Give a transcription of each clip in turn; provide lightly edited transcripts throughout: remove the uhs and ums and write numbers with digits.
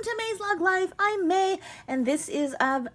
Welcome to May's Lug Life. I'm May, and this is an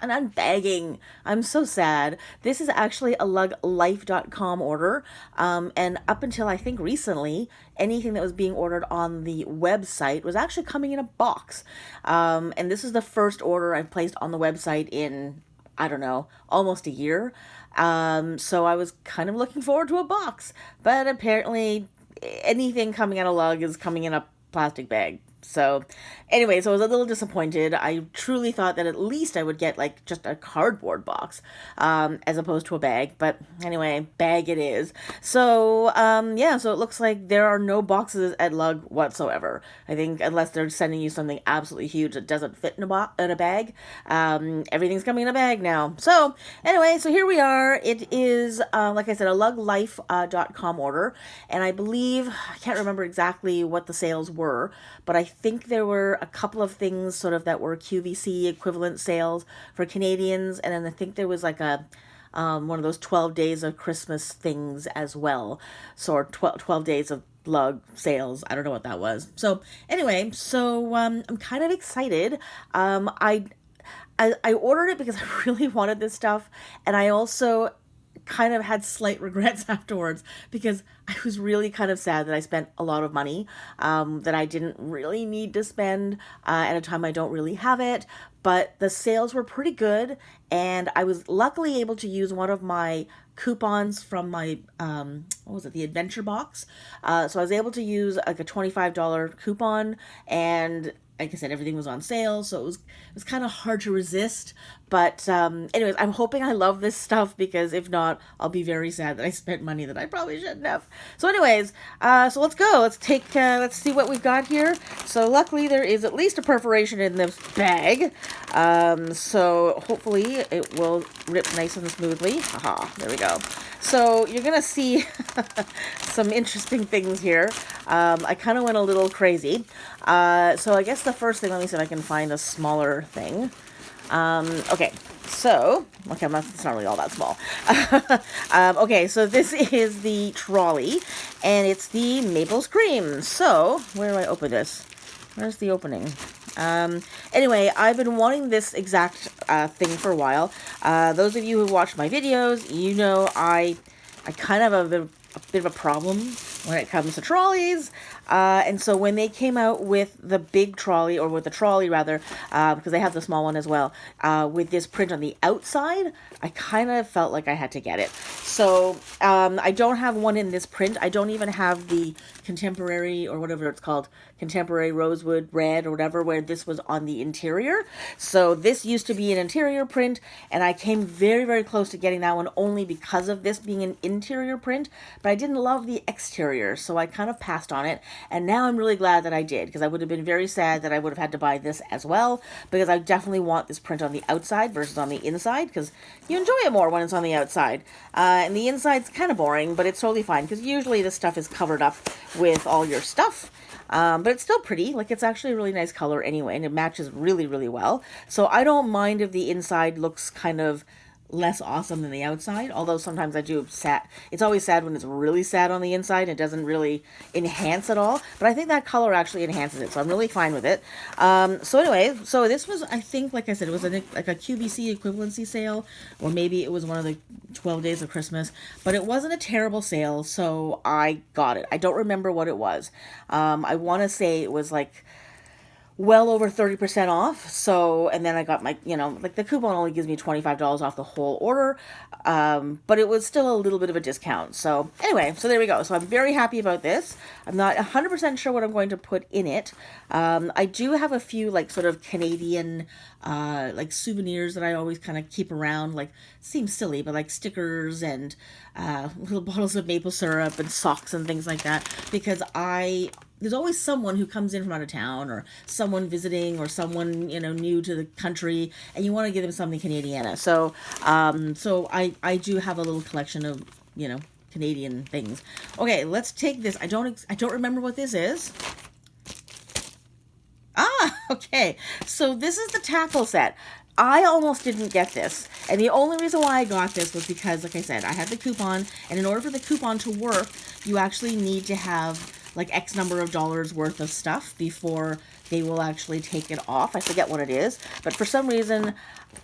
unbagging. I'm so sad. This is actually a LugLife.com order, and up until I think recently, anything that was being ordered on the website was actually coming in a box. And this is the first order I've placed on the website in, I don't know, almost a year. So I was kind of looking forward to a box, but apparently anything coming out of Lug is coming in a plastic bag. So anyway, so I was a little disappointed. I truly thought that at least I would get like just a cardboard box, as opposed to a bag. But anyway, bag it is. So yeah, so it looks like there are no boxes at Lug whatsoever. I think unless they're sending you something absolutely huge that doesn't fit in a bag, everything's coming in a bag now. So anyway, so here we are. It is like I said, a LugLife.com order, and I believe I can't remember exactly what the sales were, but I think there were a couple of things sort of that were QVC equivalent sales for Canadians, and then I think there was like a one of those 12 days of Christmas things as well. So 12 days of Lug sales. I don't know what that was. So anyway, so I'm kind of excited. I ordered it because I really wanted this stuff, and I also kind of had slight regrets afterwards because I was really kind of sad that I spent a lot of money that I didn't really need to spend at a time I don't really have it. But the sales were pretty good, and I was luckily able to use one of my coupons from my what was it, the adventure box. So I was able to use like a $25 coupon, and like I said, everything was on sale, so it was kind of hard to resist. But anyways, I'm hoping I love this stuff, because if not, I'll be very sad that I spent money that I probably shouldn't have. So anyways, so let's go. Let's see what we've got here. So luckily there is at least a perforation in this bag. So hopefully it will rip nice and smoothly. Aha, there we go. So you're going to see some interesting things here. I kind of went a little crazy. So I guess the first thing, let me see if I can find a smaller thing. Okay, so, okay, it's not really all that small. Okay, so this is the trolley, and it's the maple cream. So, where do I open this? Where's the opening? Anyway, I've been wanting this exact thing for a while. Those of you who watch my videos, you know I kind of have a bit of a problem when it comes to trolleys. And so when they came out with the big trolley, or with the trolley rather, because they have the small one as well, with this print on the outside, I kind of felt like I had to get it. So I don't have one in this print. I don't even have the contemporary, or whatever it's called, contemporary rosewood red or whatever, where this was on the interior. So this used to be an interior print, and I came very, very close to getting that one only because of this being an interior print, but I didn't love the exterior, so I kind of passed on it. And now I'm really glad that I did, because I would have been very sad that I would have had to buy this as well, because I definitely want this print on the outside versus on the inside, because you enjoy it more when it's on the outside. And the inside's kind of boring, but it's totally fine, because usually this stuff is covered up with all your stuff. But it's still pretty. Like, it's actually a really nice color anyway, and it matches really, really well. So I don't mind if the inside looks kind of less awesome than the outside, although sometimes I do sad. It's always sad when it's really sad on the inside. It doesn't really enhance at all, but I think that color actually enhances it, so I'm really fine with it. So anyway, so this was, I think, like I said, it was like a QVC equivalency sale, or maybe it was one of the 12 days of Christmas, but it wasn't a terrible sale, so I got it. I don't remember what it was. I want to say it was like well over 30% off. So, and then I got my, like the coupon only gives me $25 off the whole order. But it was still a little bit of a discount. So anyway, so there we go. So I'm very happy about this. I'm not 100% sure what I'm going to put in it. I do have a few like sort of Canadian, like souvenirs that I always kind of keep around, like, seems silly, but like stickers and, little bottles of maple syrup and socks and things like that, because there's always someone who comes in from out of town, or someone visiting, or someone, new to the country, and you want to give them something Canadiana. So, so I do have a little collection of, Canadian things. Okay, let's take this. I don't remember what this is. Okay. So this is the tackle set. I almost didn't get this, and the only reason why I got this was because, like I said, I had the coupon, and in order for the coupon to work, you actually need to have like X number of dollars worth of stuff before they will actually take it off. I forget what it is, but for some reason,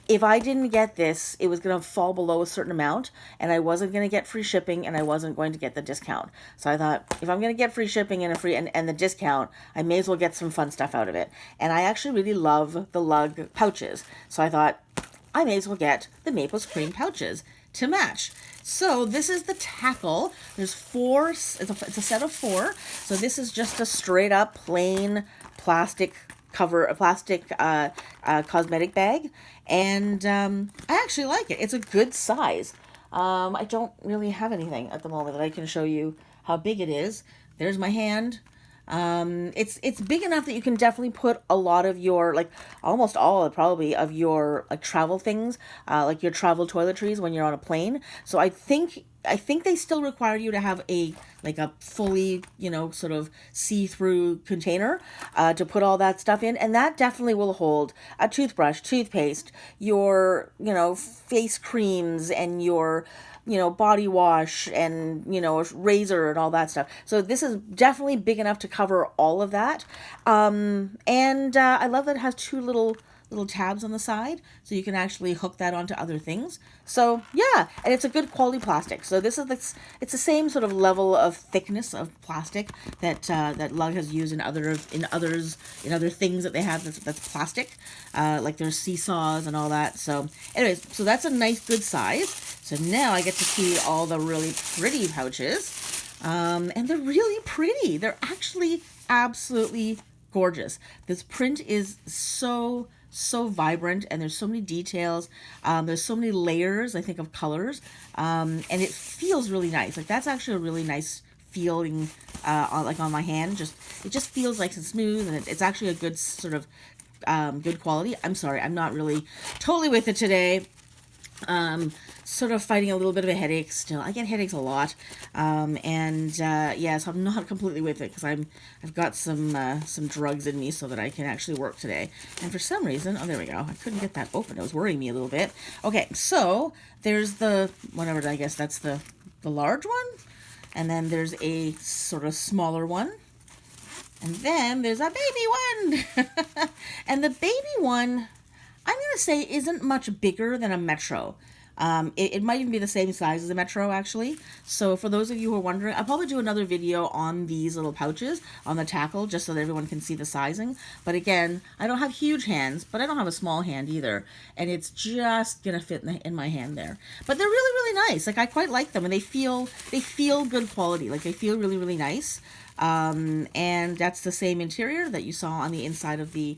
if I didn't get this, it was going to fall below a certain amount, and I wasn't going to get free shipping, and I wasn't going to get the discount. So I thought, if I'm going to get free shipping and and the discount, I may as well get some fun stuff out of it. And I actually really love the Lug pouches. So I thought, I may as well get the Maple Cream pouches to match. So this is the tackle. There's four, it's a set of four. So this is just a straight up plain plastic cover, a plastic cosmetic bag. And I actually like it. It's a good size. I don't really have anything at the moment that I can show you how big it is. There's my hand. It's big enough that you can definitely put a lot of your, like almost all probably of your like travel things, like your travel toiletries when you're on a plane. So I think they still require you to have a fully, sort of see-through container to put all that stuff in, and that definitely will hold a toothbrush, toothpaste, your, face creams, and your body wash, and, razor and all that stuff. So this is definitely big enough to cover all of that. And I love that it has two little tabs on the side, so you can actually hook that onto other things. So yeah, and it's a good quality plastic. So it's the same sort of level of thickness of plastic that Lug has used in other things that they have that's plastic, like their seesaws and all that. So anyways, so that's a nice good size. So now I get to see all the really pretty pouches, and they're really pretty. They're actually absolutely gorgeous. This print is so vibrant, and there's so many details. There's so many layers, I think, of colors, and it feels really nice. Like that's actually a really nice feeling on my hand. It just feels nice and smooth, and it's actually a good sort of good quality. I'm sorry, I'm not really totally with it today. Sort of fighting a little bit of a headache still. I get headaches a lot, yeah, so I'm not completely with it because I've got some drugs in me so that I can actually work today. And for some reason, oh, there we go. I couldn't get that open. It was worrying me a little bit. Okay, so there's the whatever. I guess that's the large one, and then there's a sort of smaller one. And then there's a baby one. And the baby one, I'm going to say, isn't much bigger than a Metro. It might even be the same size as a Metro, actually. So for those of you who are wondering, I'll probably do another video on these little pouches, on the tackle, just so that everyone can see the sizing. But again, I don't have huge hands, but I don't have a small hand either. And it's just going to fit in my hand there. But they're really, really nice. Like, I quite like them, and they feel good quality. Like, they feel really, really nice. And that's the same interior that you saw on the inside of the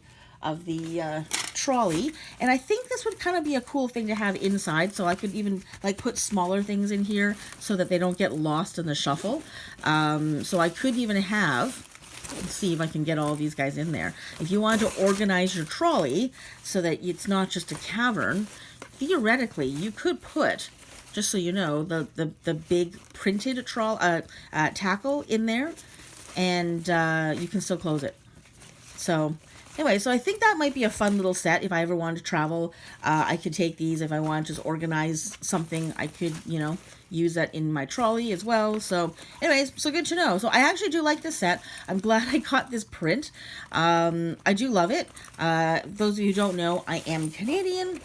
trolley, and I think this would kind of be a cool thing to have inside, so I could even like put smaller things in here so that they don't get lost in the shuffle. So I could even have, let's see if I can get all these guys in there. If you wanted to organize your trolley so that it's not just a cavern, theoretically you could put, just so you know, the big printed tackle in there, and you can still close it. So anyway, so I think that might be a fun little set. If I ever wanted to travel, I could take these. If I wanted to just organize something, I could, use that in my trolley as well. So anyways, so good to know. So I actually do like this set. I'm glad I got this print. I do love it. Those of you who don't know, I am Canadian.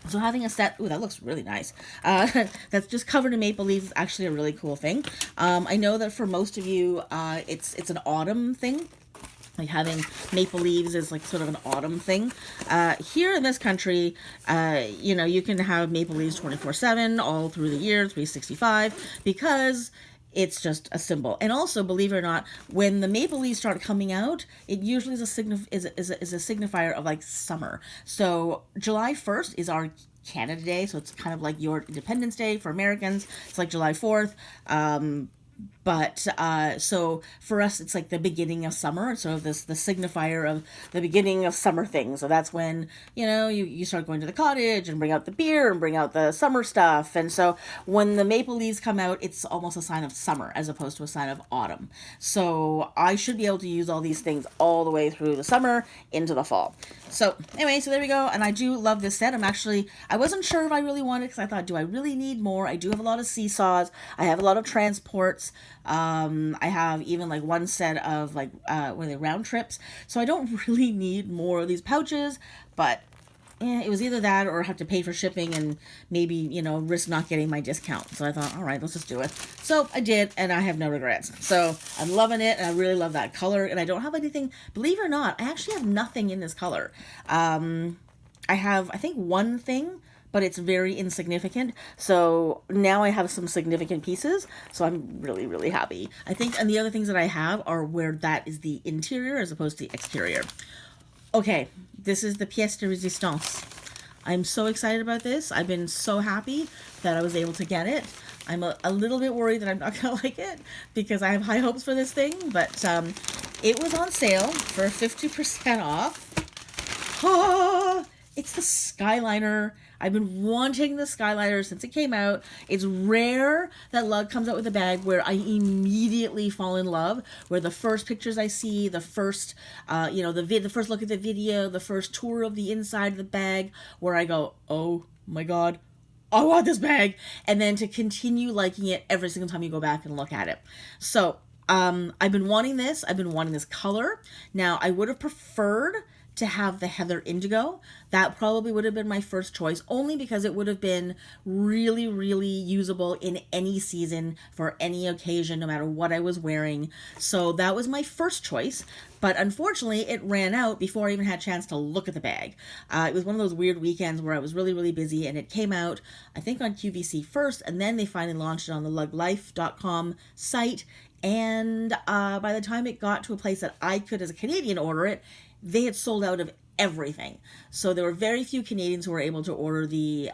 So having a set, ooh, that looks really nice, that's just covered in maple leaves is actually a really cool thing. I know that for most of you, it's an autumn thing. Like having maple leaves is like sort of an autumn thing. Here in this country, you can have maple leaves 24/7 all through the year, 365, because it's just a symbol. And also, believe it or not, when the maple leaves start coming out, it usually is a signifier of like summer. So July 1st is our Canada Day, so it's kind of like your Independence Day for Americans. It's like July 4th. But so for us, it's like the beginning of summer. So the signifier of the beginning of summer things. So that's when, you start going to the cottage and bring out the beer and bring out the summer stuff. And so when the maple leaves come out, it's almost a sign of summer as opposed to a sign of autumn. So I should be able to use all these things all the way through the summer into the fall. So anyway, so there we go. And I do love this set. I wasn't sure if I really wanted it because I thought, do I really need more? I do have a lot of seesaws. I have a lot of transport. shorts. I have even like one set of like, what are they, round trips. So I don't really need more of these pouches, but it was either that or have to pay for shipping and maybe, risk not getting my discount. So I thought, all right, let's just do it. So I did, and I have no regrets. So I'm loving it, and I really love that color. And I don't have anything, believe it or not, I actually have nothing in this color. I have, I think, one thing, but it's very insignificant. So now I have some significant pieces. So I'm really, really happy. I think, and the other things that I have are where that is the interior as opposed to the exterior. Okay, this is the pièce de résistance. I'm so excited about this. I've been so happy that I was able to get it. I'm a little bit worried that I'm not going to like it because I have high hopes for this thing, but it was on sale for 50% off. Oh, it's the Skyliner. I've been wanting the Skyliner since it came out. It's rare that Lug comes out with a bag where I immediately fall in love, where the first pictures I see, the first, the first look at the video, the first tour of the inside of the bag, where I go, oh my God, I want this bag. And then to continue liking it every single time you go back and look at it. So I've been wanting this. I've been wanting this color. Now, I would have preferred to have the Heather Indigo. That probably would have been my first choice, only because it would have been really, really usable in any season for any occasion, no matter what I was wearing. So that was my first choice. But unfortunately, it ran out before I even had a chance to look at the bag. It was one of those weird weekends where I was really, really busy, and it came out, I think, on QVC first, and then they finally launched it on the LugLife.com site. And by the time it got to a place that I could, as a Canadian, order it, they had sold out of everything. So there were very few Canadians who were able to order the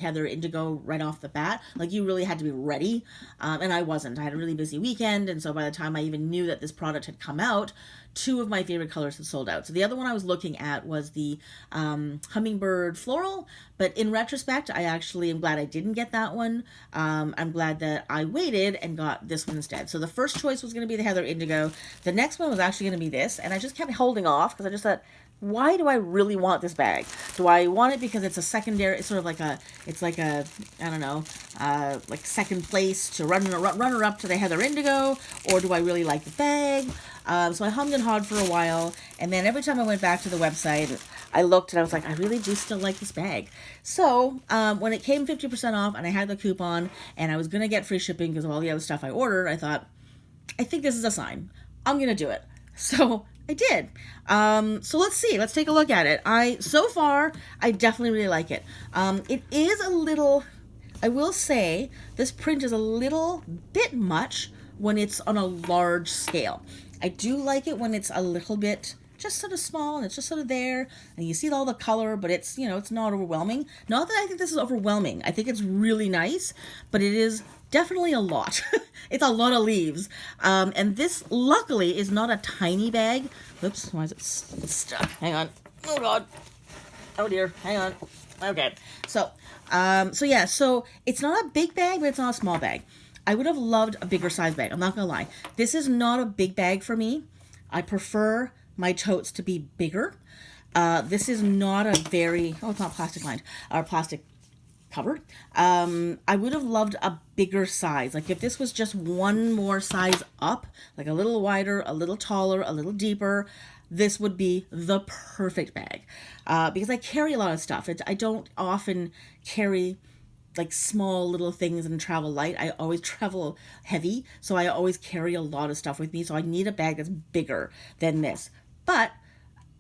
Heather Indigo right off the bat. Like, you really had to be ready, and I wasn't. I had a really busy weekend, and so by the time I even knew that this product had come out, two of my favorite colors had sold out. So the other one I was looking at was the Hummingbird Floral, but in retrospect, I actually am glad I didn't get that one. I'm glad that I waited and got this one instead. So the first choice was going to be the Heather Indigo. The next one was actually going to be this, and I just kept holding off because I just thought, why do I really want this bag? Do I want it because it's a secondary, it's sort of like I don't know, like second place to runner up to the Heather Indigo, or do I really like the bag? So I hummed and hawed for a while, and then every time I went back to the website, I looked and I was like, I really do still like this bag. So when it came 50% off and I had the coupon and I was going to get free shipping because of all the other stuff I ordered, I thought, I think this is a sign. I'm going to do it. So I did. So let's see. Let's take a look at it. So far, I definitely really like it. It is a little, I will say, this print is a little bit much when it's on a large scale. I do like it when it's a little bit just sort of small and it's just sort of there and you see all the color, but it's, it's not overwhelming. Not that I think this is overwhelming. I think it's really nice, but it is definitely a lot. It's a lot of leaves. And this, luckily, is not a tiny bag. Oops, why is it stuck? Hang on. Oh, God. Oh, dear. Hang on. Okay. So it's not a big bag, but it's not a small bag. I would have loved a bigger size bag. I'm not going to lie. This is not a big bag for me. I prefer my totes to be bigger. This is not a very, it's not plastic lined, or plastic covered. I would have loved a bigger size. Like if this was just one more size up, like a little wider, a little taller, a little deeper, this would be the perfect bag. Because I carry a lot of stuff. I don't often carry like small little things and travel light. I always travel heavy, so I always carry a lot of stuff with me. So I need a bag that's bigger than this. But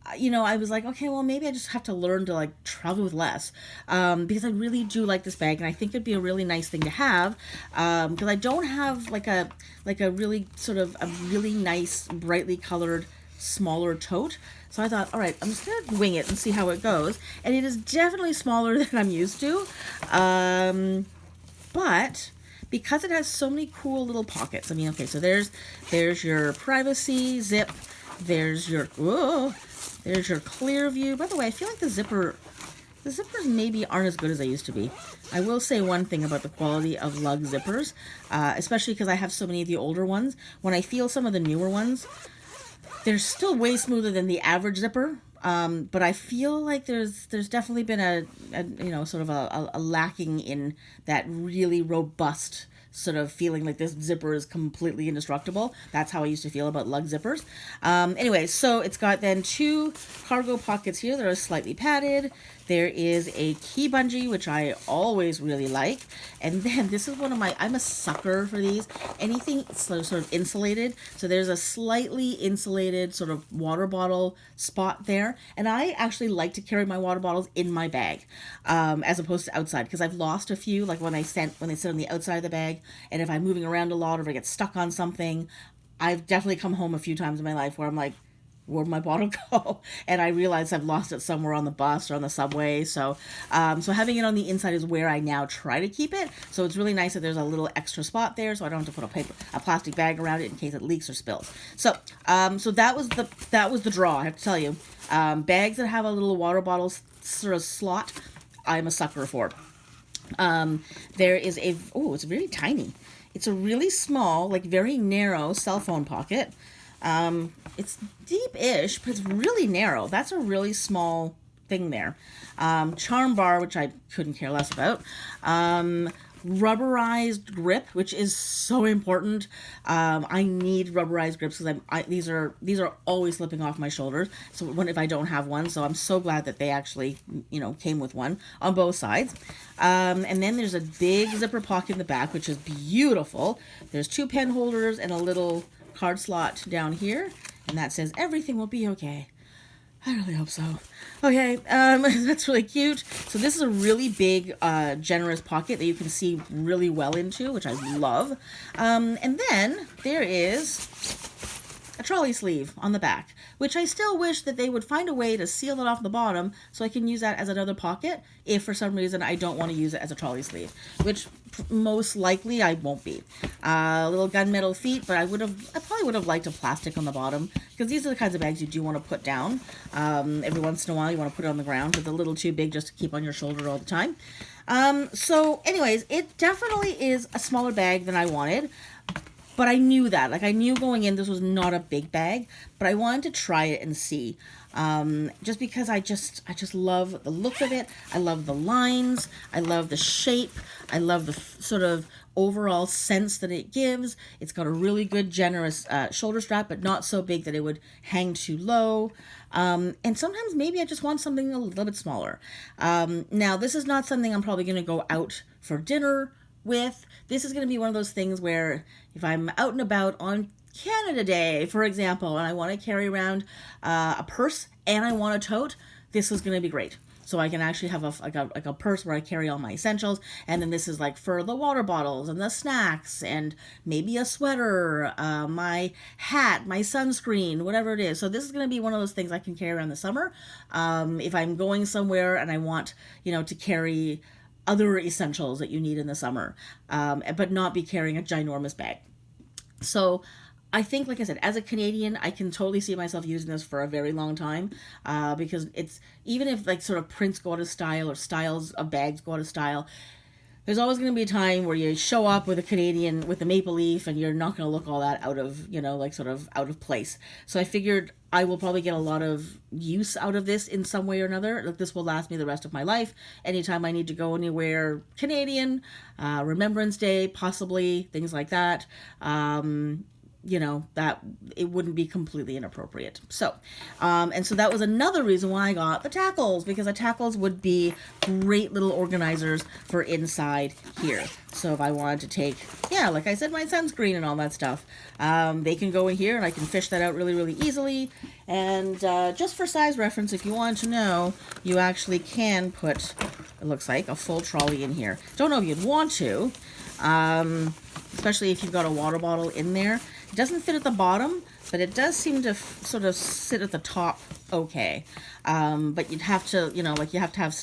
I was like, okay, well, maybe I just have to learn to like travel with less, because I really do like this bag, and I think it'd be a really nice thing to have, because I don't have like a really sort of a really nice, brightly colored, smaller tote. So I thought, all right, I'm just gonna wing it and see how it goes, and it is definitely smaller than I'm used to, but because it has so many cool little pockets. I mean, okay, so there's your privacy zip. There's your clear view. By the way, I feel like the zippers maybe aren't as good as they used to be. I will say one thing about the quality of Lug zippers, especially because I have so many of the older ones. When I feel some of the newer ones, they're still way smoother than the average zipper. But I feel like there's definitely been a sort of a lacking in that really robust sort of feeling like this zipper is completely indestructible. That's how I used to feel about lug zippers. Anyway, so it's got then 2 cargo pockets here that are slightly padded. There is a key bungee, which I always really like. And then this is one of my, I'm a sucker for these. Anything sort of insulated. So there's a slightly insulated sort of water bottle spot there. And I actually like to carry my water bottles in my bag, as opposed to outside, because I've lost a few, like when they sit on the outside of the bag. And if I'm moving around a lot or if I get stuck on something, I've definitely come home a few times in my life where I'm like, where'd my bottle go? And I realized I've lost it somewhere on the bus or on the subway. So having it on the inside is where I now try to keep it. So it's really nice that there's a little extra spot there, so I don't have to put a plastic bag around it in case it leaks or spills. So that was the draw. I have to tell you, bags that have a little water bottle sort of slot, I'm a sucker for. There is it's really tiny. It's a really small, like very narrow cell phone pocket. It's deep-ish, but it's really narrow. That's a really small thing there. Charm bar, which I couldn't care less about. Rubberized grip, which is so important. I need rubberized grips because these are always slipping off my shoulders. So if I don't have one, so I'm so glad that they actually came with one on both sides. And then there's a big zipper pocket in the back, which is beautiful. There's 2 pen holders and a little card slot down here, and that says everything will be okay. I really hope so. Okay, that's really cute. So this is a really big, generous pocket that you can see really well into, which I love. And then there is a trolley sleeve on the back, which I still wish that they would find a way to seal it off the bottom so I can use that as another pocket if for some reason I don't want to use it as a trolley sleeve, which most likely I won't be. Little gunmetal feet, but I probably would have liked a plastic on the bottom, because these are the kinds of bags you do want to put down. Every once in a while you want to put it on the ground. It's a little too big just to keep on your shoulder all the time. So anyways, it definitely is a smaller bag than I wanted. But I knew that. Like, I knew going in this was not a big bag, but I wanted to try it and see. Just because I just love the look of it. I love the lines. I love the shape. I love the sort of overall sense that it gives. It's got a really good, generous shoulder strap, but not so big that it would hang too low. And sometimes maybe I just want something a little bit smaller. Now, this is not something I'm probably going to go out for dinner with. This is going to be one of those things where if I'm out and about on Canada Day, for example, and I want to carry around a purse and I want a tote, this is going to be great. So I can actually have a purse where I carry all my essentials, and then this is like for the water bottles and the snacks and maybe a sweater, my hat, my sunscreen, whatever it is. So this is going to be one of those things I can carry around the summer. If I'm going somewhere and I want, to carry other essentials that you need in the summer, but not be carrying a ginormous bag. So I think, like I said, as a Canadian, I can totally see myself using this for a very long time, because it's, even if like sort of prints go out of style or styles of bags go out of style, there's always going to be a time where you show up with a Canadian, with a maple leaf, and you're not going to look all that out of, like sort of out of place. So I figured I will probably get a lot of use out of this in some way or another. Like, this will last me the rest of my life. Anytime I need to go anywhere Canadian, Remembrance Day, possibly, things like that. That it wouldn't be completely inappropriate. So, and so that was another reason why I got the tackles, because the tackles would be great little organizers for inside here. So if I wanted to take, like I said, my sunscreen and all that stuff, they can go in here and I can fish that out really, really easily. And just for size reference, if you want to know, you actually can put, it looks like, a full trolley in here. Don't know if you'd want to, especially if you've got a water bottle in there. It doesn't fit at the bottom, but it does seem to sort of sit at the top okay. But you'd have to, you have to have,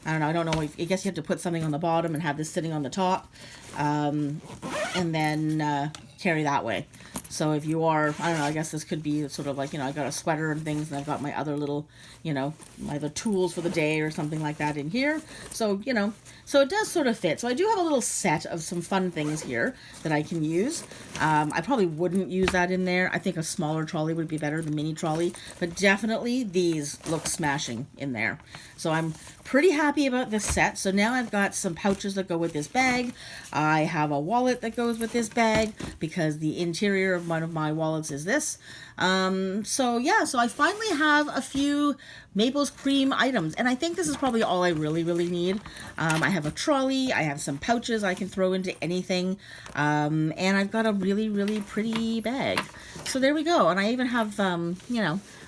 I don't know, I guess you have to put something on the bottom and have this sitting on the top, and then carry that way. So if you are, I don't know, I guess this could be sort of like, I've got a sweater and things, and I've got my other little, my other tools for the day or something like that in here. So, so it does sort of fit. So I do have a little set of some fun things here that I can use. I probably wouldn't use that in there. I think a smaller trolley would be better, the mini trolley, but definitely these look smashing in there. So I'm pretty happy about this set. So now I've got some pouches that go with this bag. I have a wallet that goes with this bag because the interior of one of my wallets is this. So yeah, so I finally have a few Maples cream items, and I think this is probably all I really need. I have a trolley, I have some pouches I can throw into anything, and I've got a really pretty bag. So there we go. And I even have,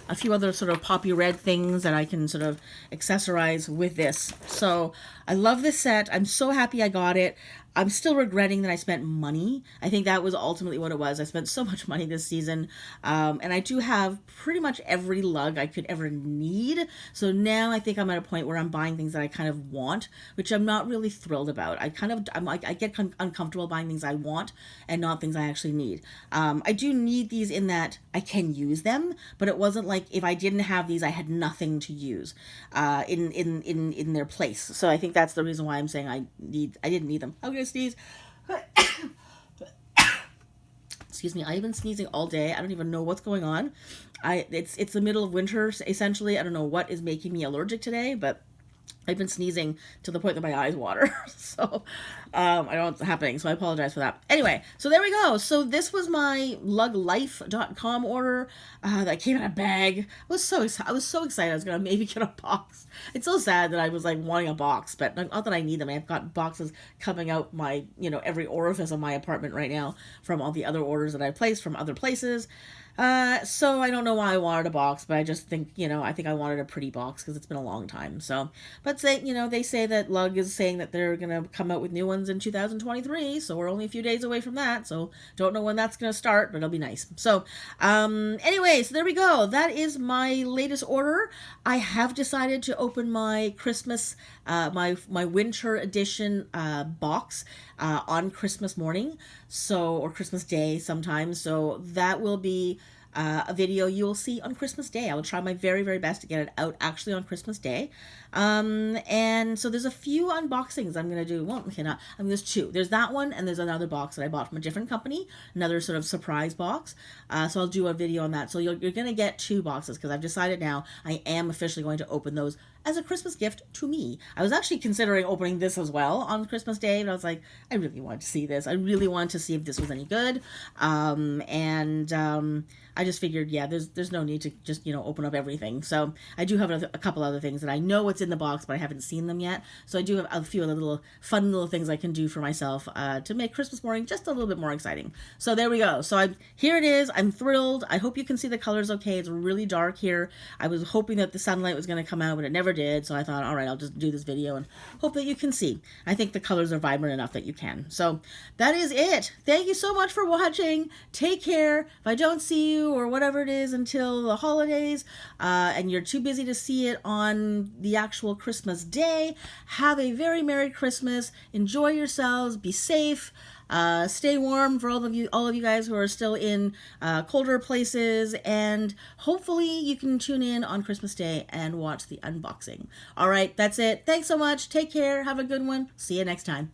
a few other sort of poppy red things that I can sort of accessorize with this. So I love this set. I'm so happy I got it. I'm still regretting that I spent money. I think that was ultimately what it was. I spent so much money this season. And I do have pretty much every lug I could ever need. So now I think I'm at a point where I'm buying things that I kind of want, which I'm not really thrilled about. I'm like, I get uncomfortable buying things I want and not things I actually need. I do need these in that I can use them, but it wasn't like if I didn't have these, I had nothing to use in their place. So I think that's the reason why I'm saying I didn't need them. I'm gonna sneeze. Excuse me, I've been sneezing all day. I don't even know what's going on. It's the middle of winter, essentially. I don't know what is making me allergic today, but I've been sneezing to the point that my eyes water. So I don't know what's happening, so I apologize for that. Anyway, so there we go. So this was my LugLife.com order that came in a bag. I was so excited I was going to maybe get a box. It's so sad that I was like wanting a box, but not that I need them. I've got boxes coming out my, every orifice of my apartment right now from all the other orders that I placed from other places. So I don't know why I wanted a box, but I just think, I think I wanted a pretty box because it's been a long time. So, but they say that Lug is saying that they're going to come out with new ones in 2023. So we're only a few days away from that. So don't know when that's going to start, but it'll be nice. So, anyway, so there we go. That is my latest order. I have decided to open my Christmas, my winter edition, box, on Christmas morning. So, or Christmas Day sometimes. So that will be a video you will see on Christmas Day. I will try my very best to get it out actually on Christmas Day. And so there's a few unboxings I'm going to do. Well, okay, not, I mean, there's two. There's that one, and there's another box that I bought from a different company, another sort of surprise box. So I'll do a video on that. So you're going to get two boxes because I've decided now I am officially going to open those as a Christmas gift to me. I was actually considering opening this as well on Christmas Day, but I was like, I really wanted to see this. I really wanted to see if this was any good. I just figured, yeah, there's no need to just, open up everything. So I do have a couple other things that I know what's in the box, but I haven't seen them yet. So I do have a few other little fun little things I can do for myself to make Christmas morning just a little bit more exciting. So there we go. So here it is. I'm thrilled. I hope you can see the colors okay. It's really dark here. I was hoping that the sunlight was going to come out, but it never did. So I thought, all right, I'll just do this video and hope that you can see. I think the colors are vibrant enough that you can. So that is it. Thank you so much for watching. Take care. If I don't see you or whatever it is until the holidays, and you're too busy to see it on the actual Christmas Day, have a very Merry Christmas. Enjoy yourselves. Be safe. Stay warm for all of you guys who are still in colder places, and hopefully you can tune in on Christmas Day and watch the unboxing. All right, that's it. Thanks so much. Take care. Have a good one. See you next time.